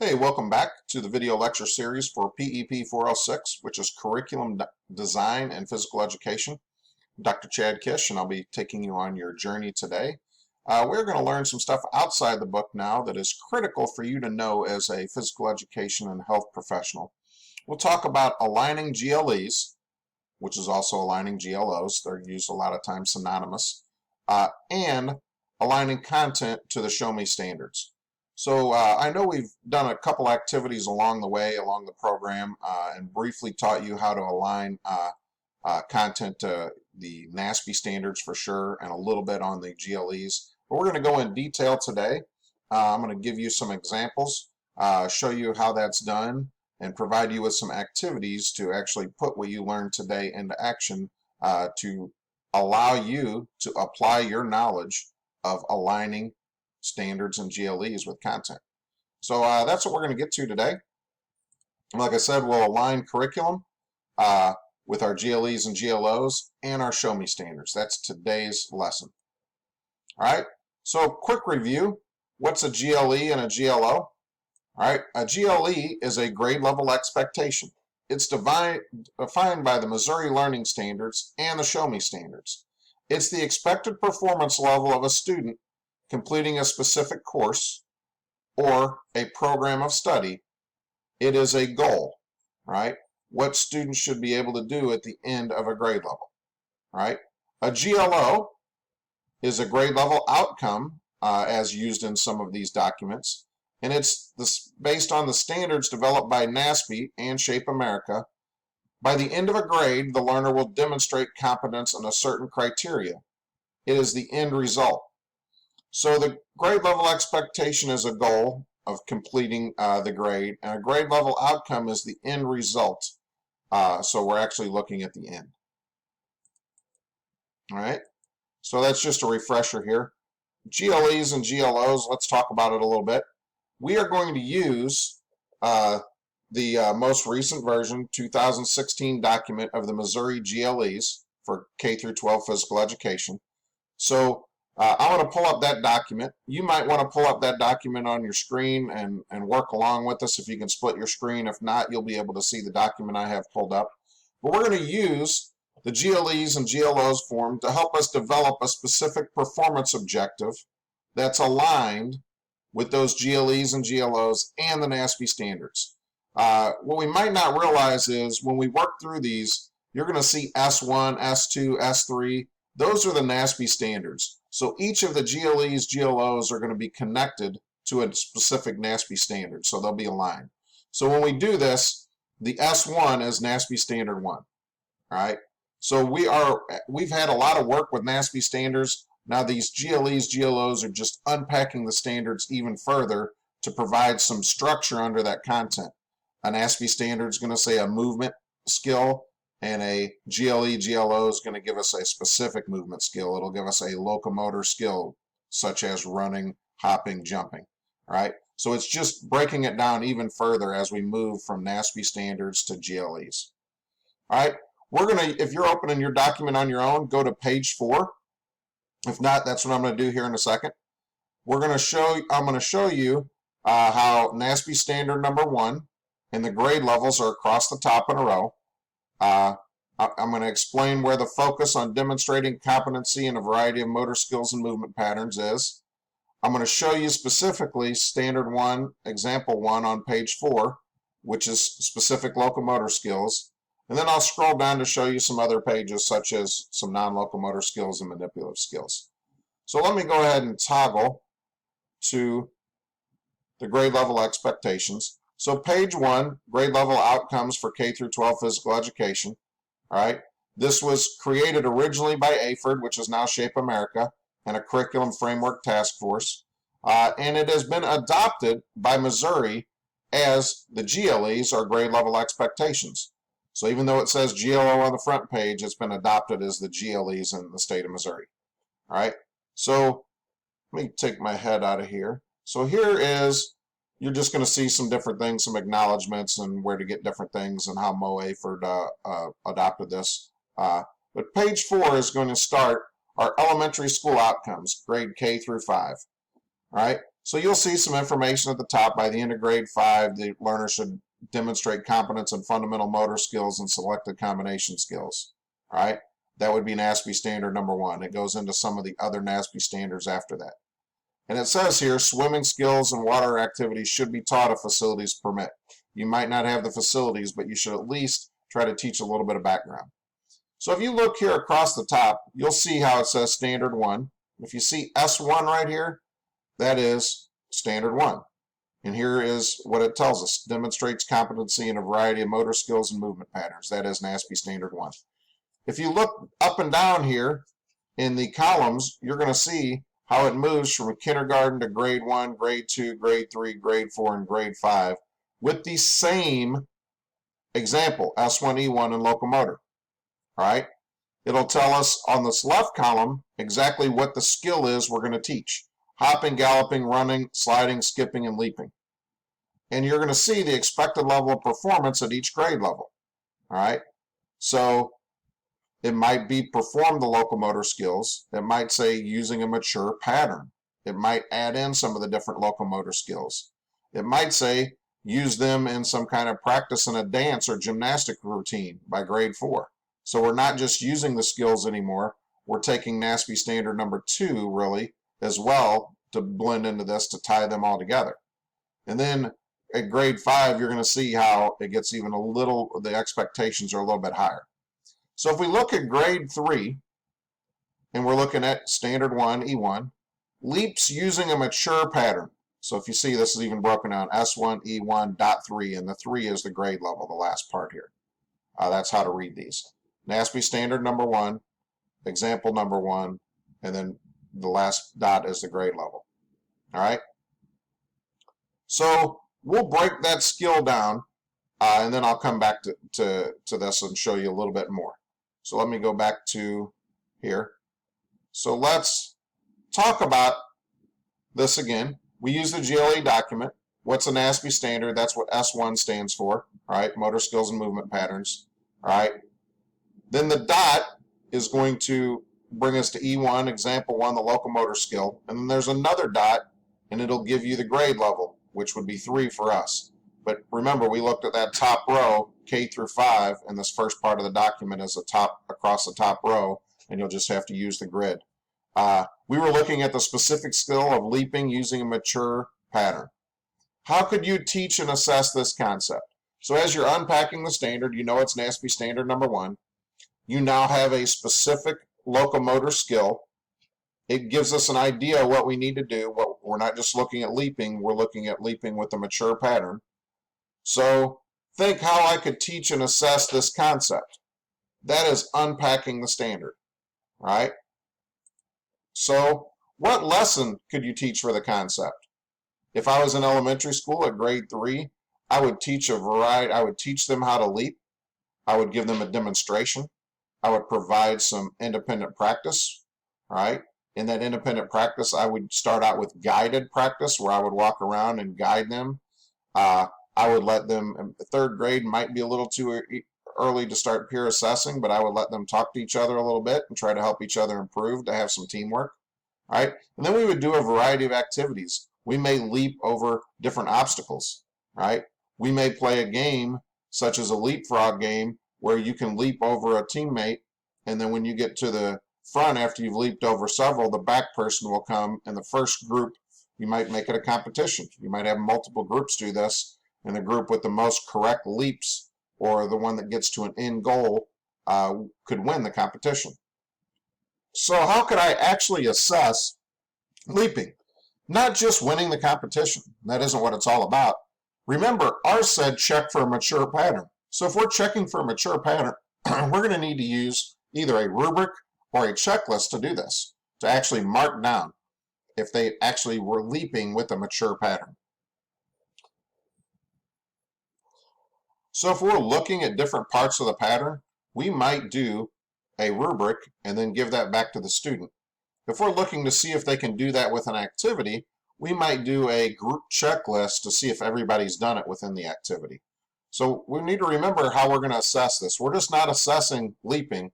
Hey, welcome back to the video lecture series for PEP 406, which is Curriculum Design and Physical Education. I'm Dr. Chad Kish, and I'll be taking you on your journey today. We're going to learn some stuff outside the book now that is critical for you to know as a physical education and health professional. We'll talk about aligning GLEs, which is also aligning GLOs. They're used a lot of times synonymous, and aligning content to the Show Me standards. So I know we've done a couple activities along the way, along the program, and briefly taught you how to align content to the NASP standards for sure, and a little bit on the GLEs. But we're going to go in detail today. I'm going to give you some examples, show you how that's done, and provide you with some activities to actually put what you learned today into action to allow you to apply your knowledge of aligning standards and GLEs with content. So that's what we're going to get to today. Like I said, we'll align curriculum with our GLEs and GLOs and our Show Me standards. That's today's lesson. All right, so quick review. What's a GLE and a GLO? All right, a GLE is a grade level expectation. It's defined by the Missouri Learning Standards and the Show Me standards. It's the expected performance level of a student completing a specific course or a program of study. It is a goal, right? What students should be able to do at the end of a grade level, right? A GLO is a grade level outcome as used in some of these documents, and it's based on the standards developed by NASP and Shape America. By the end of a grade, the learner will demonstrate competence in a certain criteria. It is the end result. So the grade level expectation is a goal of completing the grade, and a grade level outcome is the end result. So we're actually looking at the end. All right, so that's just a refresher here. GLEs and GLOs, let's talk about it a little bit. We are going to use the most recent version, 2016 document of the Missouri GLEs for K through 12 physical education. So I want to pull up that document. You might want to pull up that document on your screen and work along with us if you can split your screen. If not, you'll be able to see the document I have pulled up. But we're going to use the GLEs and GLOs form to help us develop a specific performance objective that's aligned with those GLEs and GLOs and the NASP standards. What we might not realize is when we work through these, you're going to see S1, S2, S3. Those are the NASP standards. So each of the GLEs, GLOs are going to be connected to a specific NASP standard, so they'll be aligned. So when we do this, the S1 is NASP standard 1. All right. So we've had a lot of work with NASP standards. Now these GLEs, GLOs are just unpacking the standards even further to provide some structure under that content. A NASP standard is going to say a movement skill, and a GLE, GLO is going to give us a specific movement skill. It'll give us a locomotor skill, such as running, hopping, jumping. All right. So it's just breaking it down even further as we move from NASP standards to GLEs. All right. We're going to, if you're opening your document on your own, go to page 4. If not, that's what I'm going to do here in a second. I'm going to show you how NASP standard number 1 and the grade levels are across the top in a row. I'm going to explain where the focus on demonstrating competency in a variety of motor skills and movement patterns is. I'm going to show you specifically standard 1, example 1 on page 4, which is specific locomotor skills. And then I'll scroll down to show you some other pages, such as some non-locomotor skills and manipulative skills. So let me go ahead and toggle to the grade level expectations. So page 1, grade level outcomes for K through 12 physical education. All right. This was created originally by AFERD, which is now Shape America, and a curriculum framework task force. And it has been adopted by Missouri as the GLEs are grade level expectations. So even though it says GLO on the front page, it's been adopted as the GLEs in the state of Missouri. All right. So let me take my head out of here. So here is, you're just going to see some different things, some acknowledgments and where to get different things and how AFERD adopted this. But page 4 is going to start our elementary school outcomes, grade K through 5. All right. So you'll see some information at the top. By the end of grade 5, the learner should demonstrate competence in fundamental motor skills and selected combination skills. All right, that would be NASB standard number 1. It goes into some of the other NASB standards after that. And it says here, swimming skills and water activities should be taught if facilities permit. You might not have the facilities, but you should at least try to teach a little bit of background. So if you look here across the top, you'll see how it says standard 1. If you see S1 right here, that is standard 1. And here is what it tells us. Demonstrates competency in a variety of motor skills and movement patterns. That is NASB standard 1. If you look up and down here in the columns, you're going to see how it moves from kindergarten to grade 1, grade 2, grade 3, grade 4, and grade 5 with the same example, S1, E1, and locomotor. All right? It'll tell us on this left column exactly what the skill is we're going to teach. Hopping, galloping, running, sliding, skipping, and leaping. And you're going to see the expected level of performance at each grade level. All right? So it might be perform the locomotor skills. It might say using a mature pattern. It might add in some of the different locomotor skills. It might say use them in some kind of practice in a dance or gymnastic routine by grade 4. So we're not just using the skills anymore. We're taking NASB standard number 2 really as well to blend into this to tie them all together. And then at grade 5, you're going to see how it gets even a little, the expectations are a little bit higher. So if we look at grade 3, and we're looking at standard 1, E1, leaps using a mature pattern. So if you see, this is even broken down, S1, E1, dot 3, and the 3 is the grade level, the last part here. That's how to read these. NASB standard number 1, example number 1, and then the last dot is the grade level. All right? So we'll break that skill down, and then I'll come back to this and show you a little bit more. So let me go back to here. So let's talk about this again. We use the GLE document. What's a NASB standard? That's what S1 stands for, all right? Motor skills and movement patterns, all right? Then the dot is going to bring us to E1, example 1, the locomotor skill. And then there's another dot, and it'll give you the grade level, which would be 3 for us. But remember, we looked at that top row, K through 5, and this first part of the document is across the top row, and you'll just have to use the grid. We were looking at the specific skill of leaping using a mature pattern. How could you teach and assess this concept? So as you're unpacking the standard, you know it's NASB standard number 1. You now have a specific locomotor skill. It gives us an idea of what we need to do. We're not just looking at leaping, we're looking at leaping with a mature pattern. So think how I could teach and assess this concept. That is unpacking the standard, right? So what lesson could you teach for the concept? If I was in elementary school at grade 3, I would teach a variety. I would teach them how to leap. I would give them a demonstration. I would provide some independent practice, right? In that independent practice, I would start out with guided practice where I would walk around and guide them. I would let them, third grade might be a little too early to start peer assessing, but I would let them talk to each other a little bit and try to help each other improve, to have some teamwork, right? And then we would do a variety of activities. We may leap over different obstacles, right? We may play a game such as a leapfrog game where you can leap over a teammate, and then when you get to the front after you've leaped over several, the back person will come, and the first group, you might make it a competition. You might have multiple groups do this, and the group with the most correct leaps, or the one that gets to an end goal, could win the competition. So how could I actually assess leaping? Not just winning the competition. That isn't what it's all about. Remember, ours said check for a mature pattern. So if we're checking for a mature pattern, we're going to need to use either a rubric or a checklist to do this, to actually mark down if they actually were leaping with a mature pattern. So if we're looking at different parts of the pattern, we might do a rubric and then give that back to the student. If we're looking to see if they can do that with an activity, we might do a group checklist to see if everybody's done it within the activity. So we need to remember how we're going to assess this. We're just not assessing leaping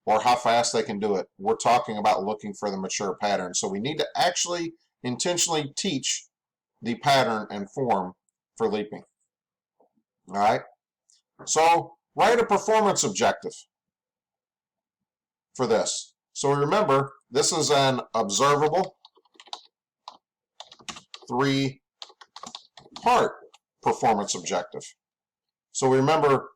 or how fast they can do it. We're talking about looking for the mature pattern. So we need to actually intentionally teach the pattern and form for leaping. All right, so write a performance objective for this. So remember, this is an observable 3-part performance objective. So remember,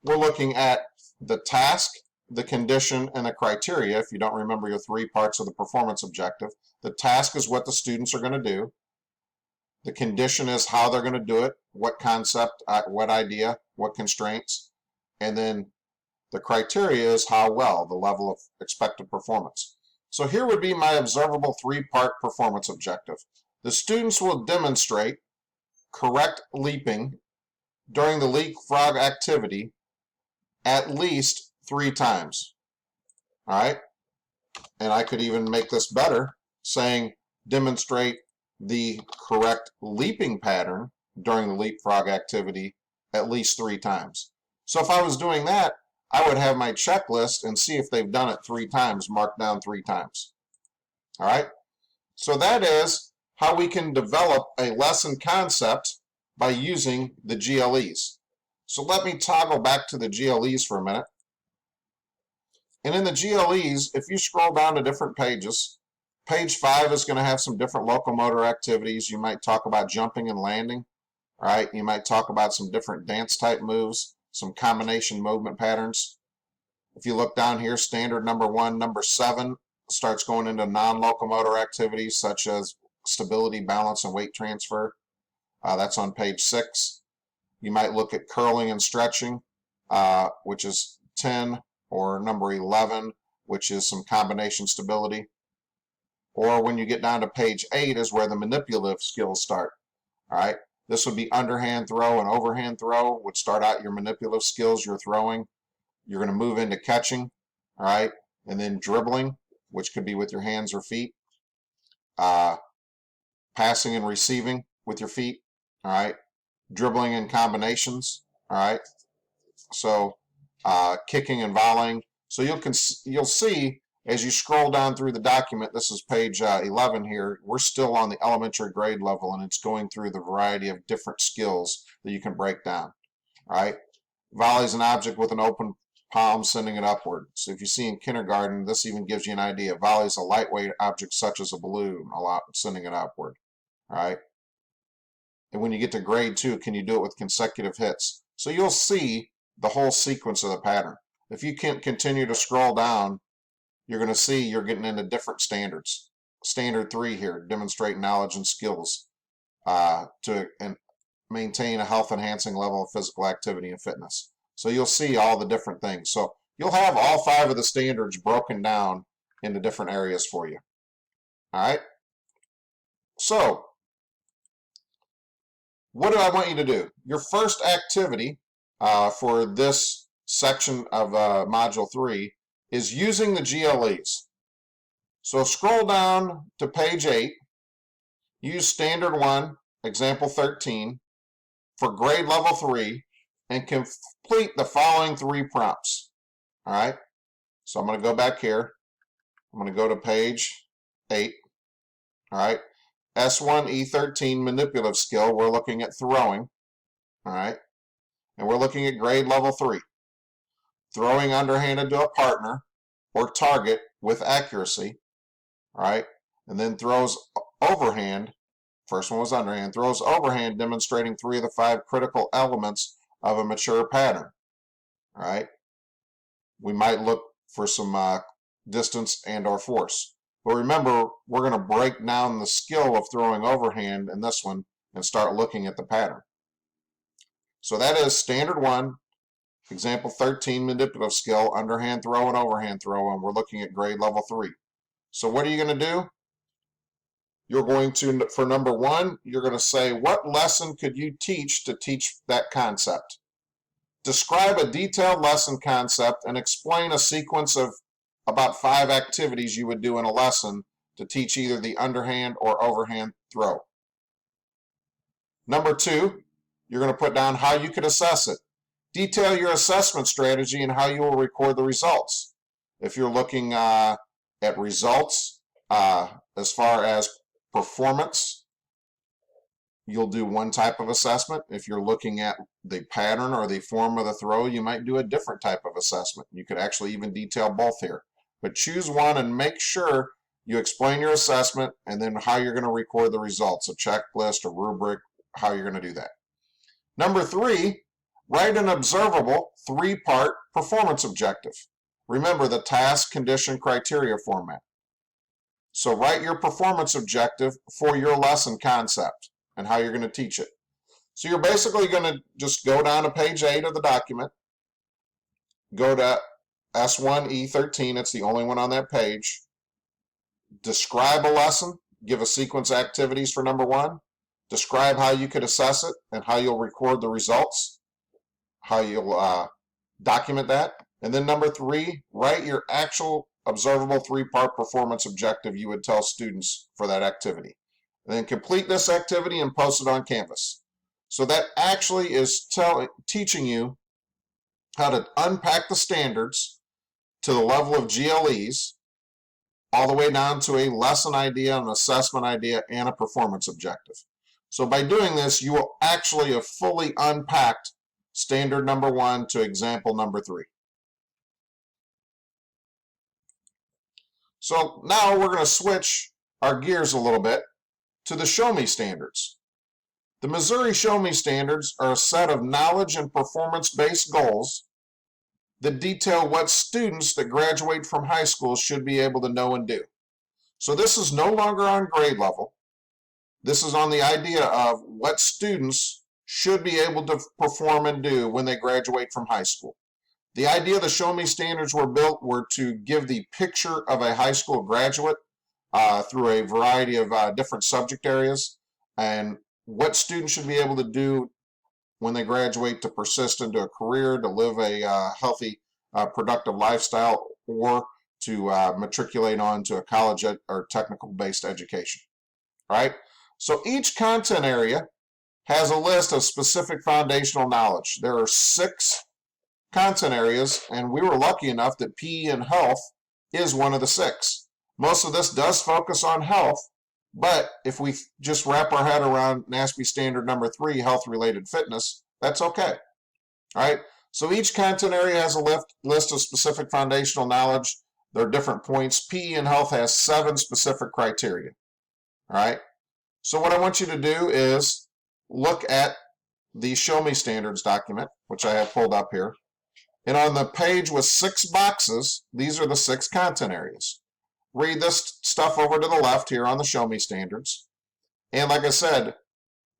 we're looking at the task, the condition, and the criteria. If you don't remember your 3 parts of the performance objective, the task is what the students are going to do. The condition is how they're going to do it, what concept, what idea, what constraints, and then the criteria is how well, the level of expected performance. So here would be my observable 3-part performance objective. The students will demonstrate correct leaping during the leapfrog activity at least 3 times. All right, and I could even make this better, saying demonstrate the correct leaping pattern during the leapfrog activity at least 3 times. So if I was doing that, I would have my checklist and see if they've done it 3 times, marked down 3 times. All right, so that is how we can develop a lesson concept by using the GLEs. So let me toggle back to the GLEs for a minute. And in the GLEs, if you scroll down to different pages, page 5 is going to have some different locomotor activities. You might talk about jumping and landing, right? You might talk about some different dance type moves, some combination movement patterns. If you look down here, standard number 1, number 7 starts going into non-locomotor activities such as stability, balance, and weight transfer. That's on page 6. You might look at curling and stretching, which is 10, or number 11, which is some combination stability. Or when you get down to page 8 is where the manipulative skills start. All right, this would be underhand throw and overhand throw would start out your manipulative skills you're throwing. You're going to move into catching, all right, and then dribbling, which could be with your hands or feet. Passing and receiving with your feet, all right. Dribbling and combinations, all right. So kicking and volleying. So you'll see as you scroll down through the document, this is page 11 here, we're still on the elementary grade level, and it's going through the variety of different skills that you can break down. All right. Volley is an object with an open palm sending it upward. So if you see in kindergarten, this even gives you an idea. Volley is a lightweight object such as a balloon, sending it upward. All right. And when you get to grade 2, can you do it with consecutive hits? So you'll see the whole sequence of the pattern. If you can continue to scroll down, you're going to see you're getting into different standards. Standard 3 here, demonstrate knowledge and skills to maintain a health-enhancing level of physical activity and fitness. So you'll see all the different things. So you'll have all 5 of the standards broken down into different areas for you. All right? So what do I want you to do? Your first activity for this section of Module 3 is using the GLEs. So scroll down to page 8, use Standard 1, Example 13, for grade level 3, and complete the following 3 prompts. All right? So I'm going to go back here. I'm going to go to page 8. All right? S1E13 manipulative skill, we're looking at throwing. All right? And we're looking at grade level 3. Throwing underhanded to a partner or target with accuracy. All right? And then throws overhand. First one was underhand. Throws overhand, demonstrating 3 of the 5 critical elements of a mature pattern. All right? We might look for some distance and or force. But remember, we're going to break down the skill of throwing overhand in this one and start looking at the pattern. So that is Standard 1, Example 13, manipulative skill, underhand throw and overhand throw, and we're looking at grade level 3. So what are you going to do? You're going to, for number 1, you're going to say, what lesson could you teach to teach that concept? Describe a detailed lesson concept and explain a sequence of about 5 activities you would do in a lesson to teach either the underhand or overhand throw. Number 2, you're going to put down how you could assess it. Detail your assessment strategy and how you will record the results. If you're looking at results as far as performance, you'll do one type of assessment. If you're looking at the pattern or the form of the throw, you might do a different type of assessment. You could actually even detail both here. But choose one and make sure you explain your assessment and then how you're going to record the results, a checklist, a rubric, how you're going to do that. Number 3, write an observable 3-part performance objective. Remember the task, condition, criteria format. So write your performance objective for your lesson concept and how you're going to teach it. So you're basically going to just go down to page 8 of the document, go to S1E13, it's the only one on that page, describe a lesson, give a sequence of activities for number 1, describe how you could assess it and how you'll record the results, how you'll document that, and then number 3, write your actual observable 3-part performance objective you would tell students for that activity. And then complete this activity and post it on Canvas. So that actually is teaching you how to unpack the standards to the level of GLEs, all the way down to a lesson idea, an assessment idea, and a performance objective. So by doing this, you will actually have fully unpacked standard number 1 to example number 3. So now we're going to switch our gears a little bit to the Show Me standards. The Missouri Show Me standards are a set of knowledge and performance-based goals that detail what students that graduate from high school should be able to know and do. So this is no longer on grade level. This is on the idea of what students should be able to perform and do when they graduate from high school. The idea the Show Me standards were built were to give the picture of a high school graduate through a variety of different subject areas and what students should be able to do when they graduate to persist into a career, to live a healthy, productive lifestyle, or to matriculate on to a college or technical-based education, right? So each content area has a list of specific foundational knowledge. There are 6 content areas, and we were lucky enough that PE and health is one of the 6. Most of this does focus on health, but if we just wrap our head around NASP standard number 3, health-related fitness, that's okay. All right, so each content area has a list of specific foundational knowledge. There are different points. PE and health has 7 specific criteria. All right, so what I want you to do is look at the Show Me Standards document, which I have pulled up here. And on the page with 6 boxes, these are the 6 content areas. Read this stuff over to the left here on the Show Me Standards. And like I said,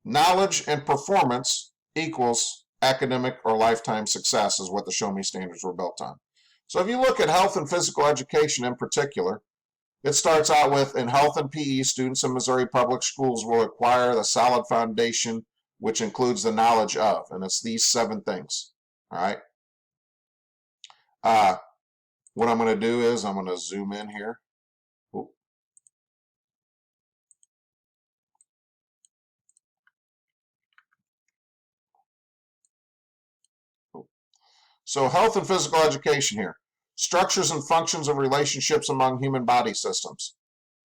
knowledge and performance equals academic or lifetime success is what the Show Me Standards were built on. So if you look at health and physical education in particular, it starts out with, in health and PE, students in Missouri public schools will acquire the solid foundation, which includes the knowledge of, and it's these 7 things. All right. What I'm going to do is I'm going to zoom in here. Ooh. Ooh. So health and physical education here. Structures and functions of relationships among human body systems.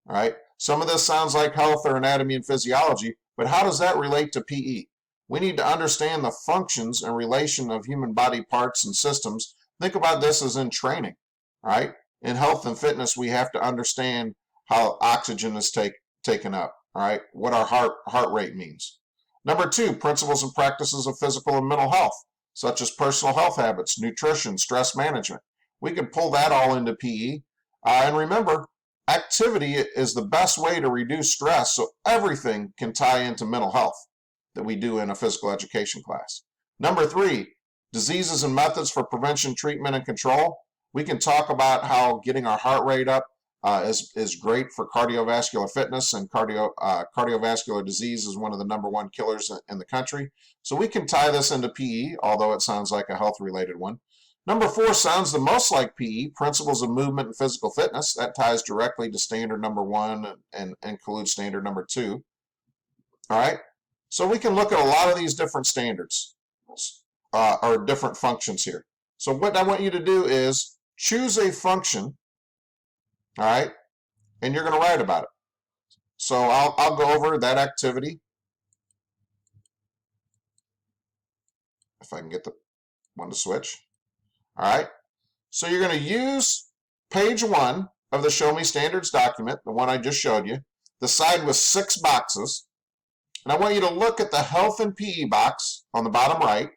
All right. Some of this sounds like health or anatomy and physiology, but how does that relate to PE? We need to understand the functions and relation of human body parts and systems. Think about this as in training, right? In health and fitness, we have to understand how oxygen is taken up, all right? What our heart rate means. Number 2, principles and practices of physical and mental health, such as personal health habits, nutrition, stress management. We can pull that all into PE. And remember, activity is the best way to reduce stress, so everything can tie into mental health that we do in a physical education class. Number 3, diseases and methods for prevention, treatment, and control. We can talk about how getting our heart rate up is great for cardiovascular fitness, and cardiovascular disease is one of the number 1 killers in the country. So we can tie this into PE, although it sounds like a health-related one. Number 4 sounds the most like PE, principles of movement and physical fitness. That ties directly to standard number 1 and includes standard number 2. All right, so we can look at a lot of these different standards. Or different functions here. So what I want you to do is choose a function, all right, and you're going to write about it. So I'll go over that activity. if I can get the one to switch. All right. So you're going to use page 1 of the Show Me Standards document, the one I just showed you, the side with 6 boxes. And I want you to look at the health and PE box on the bottom right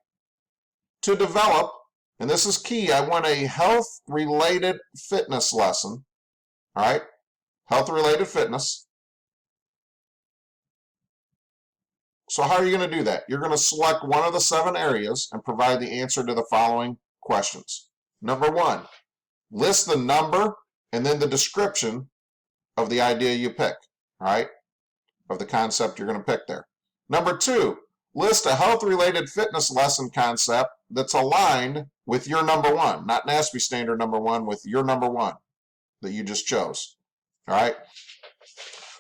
to develop, and this is key, I want a health-related fitness lesson. All right. Health-related fitness. So how are you going to do that? You're going to select one of the 7 areas and provide the answer to the following questions. Number 1, list the number and then the description of the idea you pick, all right, of the concept you're going to pick there. Number 2, list a health-related fitness lesson concept that's aligned with your number 1, not NASB standard number 1, with your number 1 that you just chose, all right?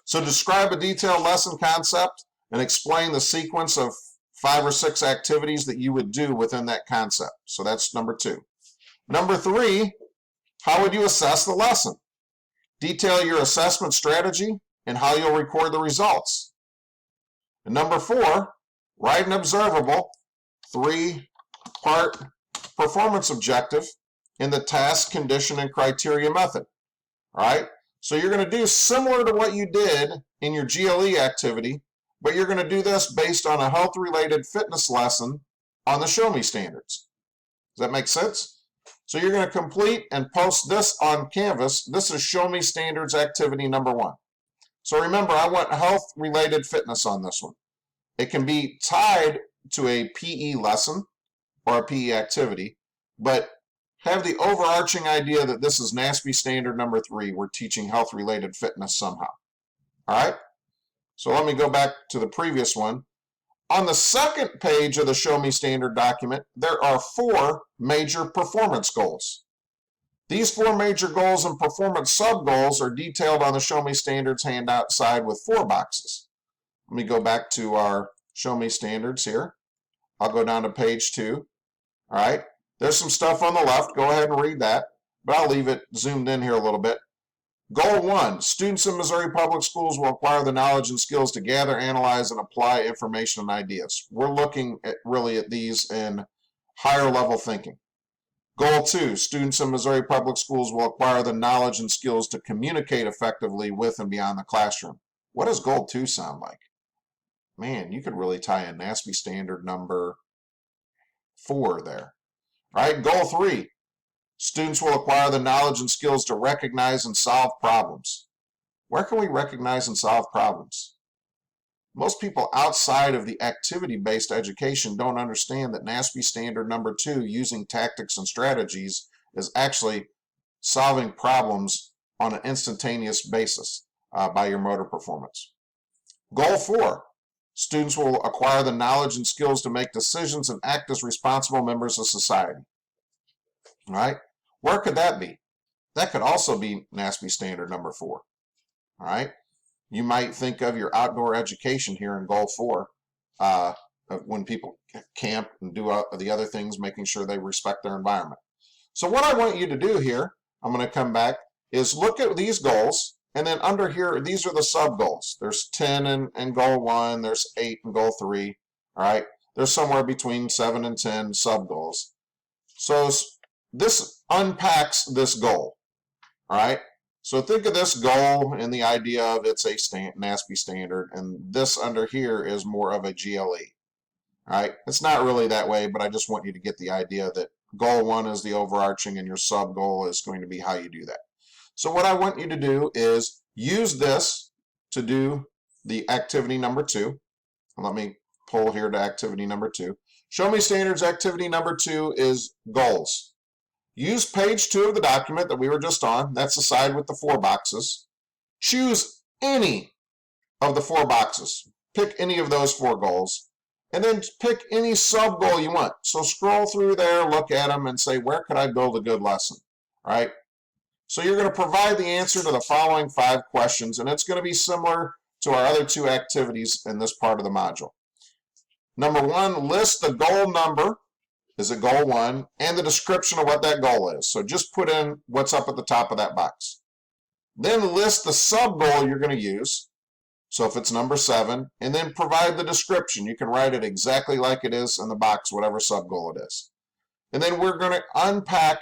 So describe a detailed lesson concept and explain the sequence of 5 or 6 activities that you would do within that concept. So that's number 2. Number 3, how would you assess the lesson? Detail your assessment strategy and how you'll record the results. And number 4, write an observable 3-part performance objective in the task, condition, and criteria method. All right? So you're going to do similar to what you did in your GLE activity, but you're going to do this based on a health-related fitness lesson on the Show Me Standards. Does that make sense? So you're going to complete and post this on Canvas. This is Show Me Standards activity number 1. So remember, I want health-related fitness on this one. It can be tied to a PE lesson or a PE activity, but have the overarching idea that this is NASB standard number 3. We're teaching health-related fitness somehow. All right? So let me go back to the previous one. On the second page of the Show Me Standard document, there are 4 major performance goals. These 4 major goals and performance sub-goals are detailed on the Show Me Standards handout side with 4 boxes. Let me go back to our Show Me Standards here. I'll go down to page 2. All right. There's some stuff on the left. Go ahead and read that, but I'll leave it zoomed in here a little bit. Goal 1, students in Missouri Public Schools will acquire the knowledge and skills to gather, analyze, and apply information and ideas. We're looking at really at these in higher level thinking. Goal 2, students in Missouri Public Schools will acquire the knowledge and skills to communicate effectively with and beyond the classroom. What does goal 2 sound like? Man, you could really tie in NASB standard number 4 there. All right, goal 3. Students will acquire the knowledge and skills to recognize and solve problems. Where can we recognize and solve problems? Most people outside of the activity-based education don't understand that NASB standard number 2, using tactics and strategies, is actually solving problems on an instantaneous basis by your motor performance. Goal 4. Students will acquire the knowledge and skills to make decisions and act as responsible members of society. All right? Where could that be? That could also be NASB standard number 4. All right? You might think of your outdoor education here in goal 4, when people camp and do the other things, making sure they respect their environment. So what I want you to do here, I'm going to come back, is look at these goals, and then under here, these are the sub-goals. There's 10 in goal 1, there's 8 in goal 3, all right? There's somewhere between 7 and 10 sub-goals. So this unpacks this goal, all right? So think of this goal and the idea of it's a NASB standard, and this under here is more of a GLE, all right? It's not really that way, but I just want you to get the idea that goal 1 is the overarching and your sub-goal is going to be how you do that. So what I want you to do is use this to do the activity number 2. Let me pull here to activity number 2. Show Me Standards activity number 2 is goals. Use page 2 of the document that we were just on. That's the side with the 4 boxes. Choose any of the 4 boxes. Pick any of those 4 goals. And then pick any sub-goal you want. So scroll through there, look at them, and say, where could I build a good lesson? All right? So you're going to provide the answer to the following 5 questions, and it's going to be similar to our other 2 activities in this part of the module. Number 1, list the goal number. Is it goal 1? And the description of what that goal is. So just put in what's up at the top of that box. Then list the sub-goal you're going to use. So if it's number 7, and then provide the description. You can write it exactly like it is in the box, whatever sub-goal it is. And then we're going to unpack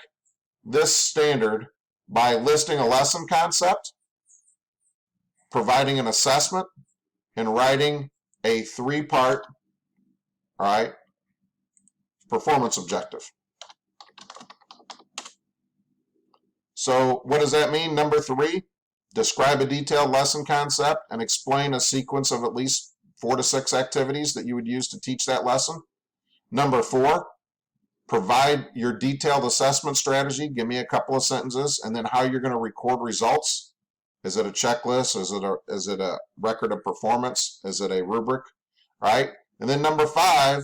this standard by listing a lesson concept, providing an assessment, and writing a 3-part, all right, performance objective. So what does that mean? Number 3, describe a detailed lesson concept and explain a sequence of at least 4 to 6 activities that you would use to teach that lesson. Number 4, provide your detailed assessment strategy. Give me a couple of sentences, and then how you're going to record results. Is it a checklist? Is it a record of performance? Is it a rubric? Right? And then number 5,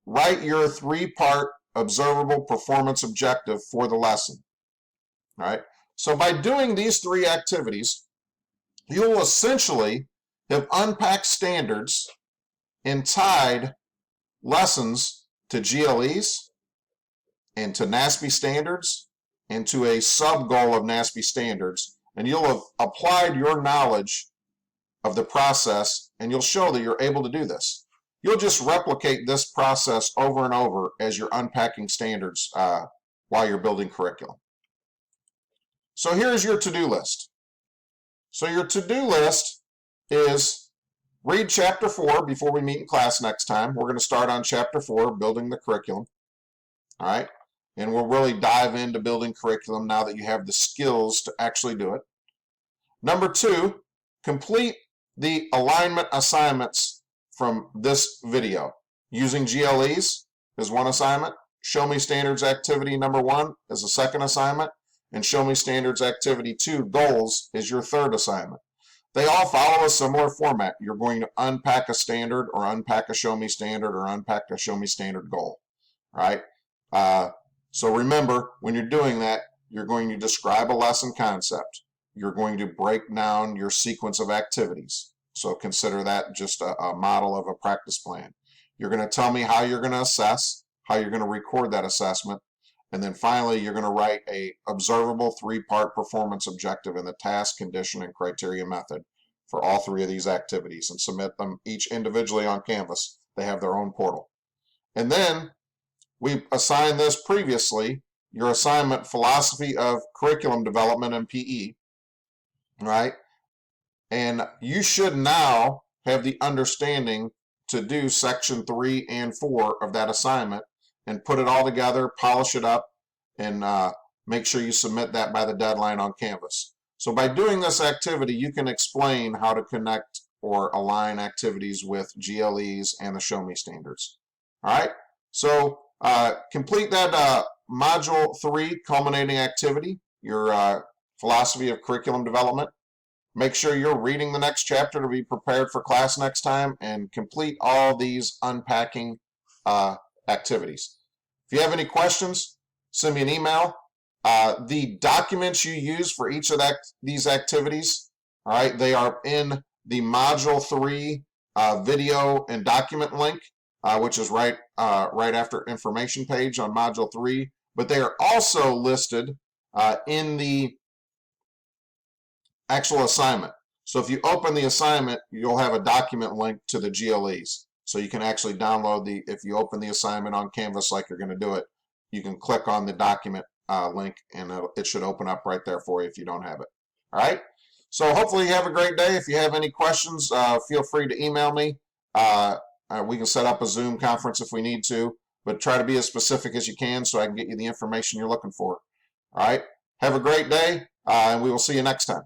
write your 3-part observable performance objective for the lesson. All right? So by doing these 3 activities, you will essentially have unpacked standards and tied lessons to GLEs and to NASP standards and to a sub-goal of NASP standards. And you'll have applied your knowledge of the process, and you'll show that you're able to do this. You'll just replicate this process over and over as you're unpacking standards while you're building curriculum. So here's your to-do list. So your to-do list is read chapter 4 before we meet in class next time. We're going to start on chapter 4, building the curriculum. All right? And we'll really dive into building curriculum now that you have the skills to actually do it. Number 2, complete the alignment assignments from this video. Using GLEs is one assignment. Show me standards activity number 1 is a second assignment. And show me standards activity 2, goals, is your third assignment. They all follow a similar format. You're going to unpack a standard or unpack a show me standard or unpack a show me standard goal. Right? So remember, when you're doing that, you're going to describe a lesson concept. You're going to break down your sequence of activities. So consider that just a model of a practice plan. You're going to tell me how you're going to assess, how you're going to record that assessment, and then finally you're going to write a observable 3-part performance objective in the task, condition, and criteria method for all 3 of these activities and submit them each individually on Canvas. They have their own portal. And then we assigned this previously, your assignment, philosophy of curriculum development in PE, right? And you should now have the understanding to do section 3 and 4 of that assignment and put it all together, polish it up, and make sure you submit that by the deadline on Canvas. So by doing this activity, you can explain how to connect or align activities with GLEs and the Show Me standards. All right? So complete that module 3 culminating activity, your philosophy of curriculum development. Make sure you're reading the next chapter to be prepared for class next time, and complete all these unpacking activities. If you have any questions, send me an email. The documents you use for each of these activities, all right, they are in the module 3 video and document link, which is right after information page on module 3, but they are also listed in the actual assignment. So if you open the assignment, you'll have a document link to the GLEs. So you can actually download if you open the assignment on Canvas like you're going to do it, you can click on the document link and it should open up right there for you if you don't have it. All right? So hopefully you have a great day. If you have any questions, feel free to email me. We can set up a Zoom conference if we need to, but try to be as specific as you can so I can get you the information you're looking for. All right? Have a great day, and we will see you next time.